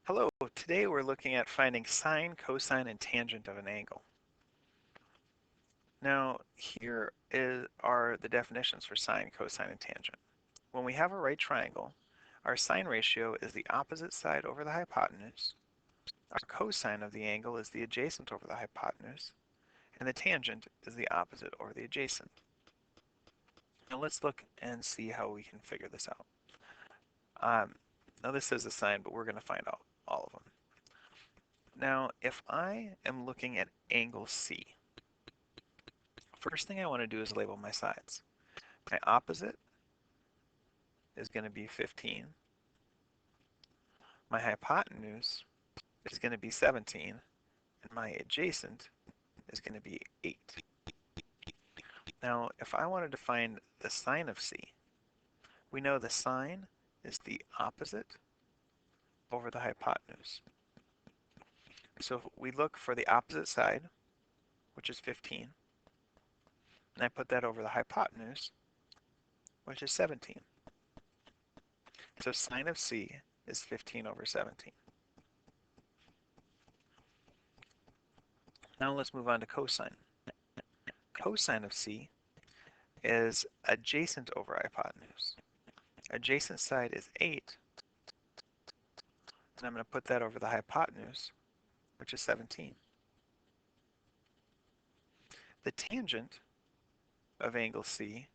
Hello, today we're looking at finding sine, cosine, and tangent of an angle. Now, are the definitions for sine, cosine, and tangent. When we have a right triangle, our sine ratio is the opposite side over the hypotenuse, our cosine of the angle is the adjacent over the hypotenuse, and the tangent is the opposite over the adjacent. Now let's look and see how we can figure this out. Now this is a sine, but we're going to find out all of them. Now, if I am looking at angle C, first thing I want to do is label my sides. My opposite is going to be 15. My hypotenuse is going to be 17. And my adjacent is going to be 8. Now, if I wanted to find the sine of C, we know the sine is the opposite over the hypotenuse. So if we look for the opposite side, which is 15, and I put that over the hypotenuse, which is 17. So sine of C is 15 over 17. Now let's move on to cosine. Cosine of C is adjacent over hypotenuse. Adjacent side is 8, and I'm going to put that over the hypotenuse, which is 17. The tangent of angle C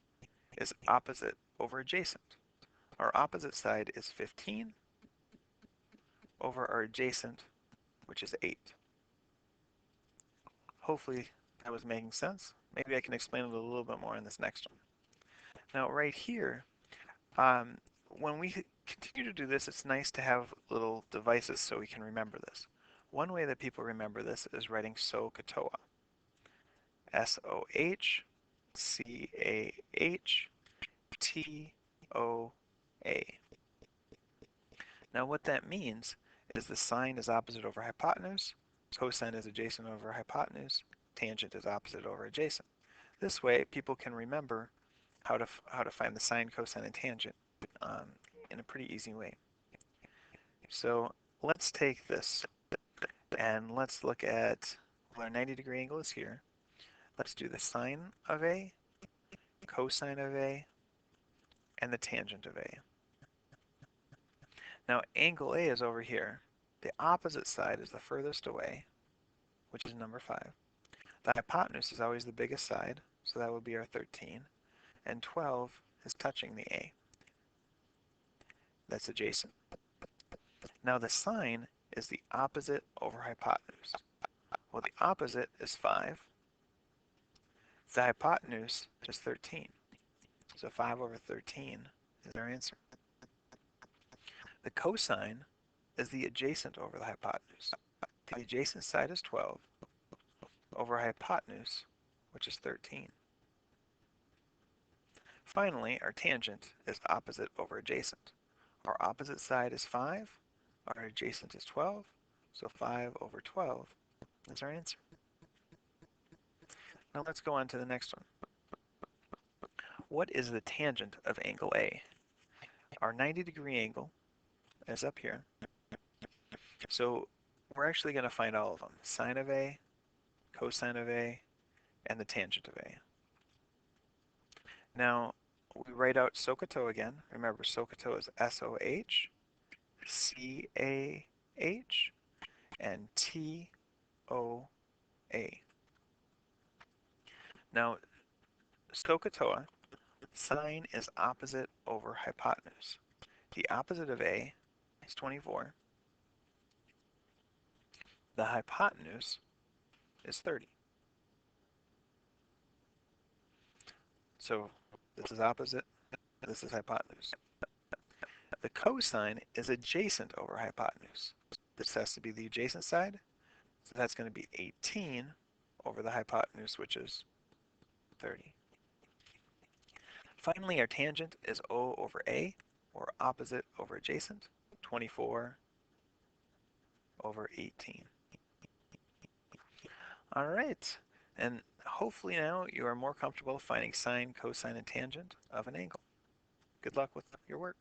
is opposite over adjacent. Our opposite side is 15 over our adjacent, which is 8. Hopefully that was making sense. Maybe I can explain it a little bit more in this next one. Now right here, when we continue to do this, it's nice to have little devices so we can remember this. One way that people remember this is writing SOHCAHTOA. S-O-H-C-A-H-T-O-A. Now what that means is the sine is opposite over hypotenuse, cosine is adjacent over hypotenuse, tangent is opposite over adjacent. This way people can remember how to find the sine, cosine, and tangent in a pretty easy way. So let's take this and let's look at, well, our 90-degree angle is here. Let's do the sine of A, cosine of A, and the tangent of A. Now angle A is over here. The opposite side is the furthest away, which is number 5. The hypotenuse is always the biggest side, so that would be our 13. And 12 is touching the A. That's adjacent. Now the sine is the opposite over hypotenuse. Well, the opposite is 5. The hypotenuse is 13. So 5 over 13 is our answer. The cosine is the adjacent over the hypotenuse. The adjacent side is 12 over hypotenuse, which is 13. Finally, our tangent is opposite over adjacent. Our opposite side is 5, our adjacent is 12, so 5 over 12 is our answer. Now let's go on to the next one. What is the tangent of angle A? Our 90-degree angle is up here. So we're actually going to find all of them. Sine of A, cosine of A, and the tangent of A. Now, we write out SOHCAHTOA again. Remember, SOHCAHTOA is S-O-H, C-A-H, and T-O-A. Now, SOHCAHTOA, sine is opposite over hypotenuse. The opposite of A is 24. The hypotenuse is 30. So this is opposite, this is hypotenuse. The cosine is adjacent over hypotenuse. This has to be the adjacent side, so that's going to be 18 over the hypotenuse, which is 30. Finally, our tangent is O over A, or opposite over adjacent, 24 over 18. All right, and hopefully now you are more comfortable finding sine, cosine, and tangent of an angle. Good luck with your work.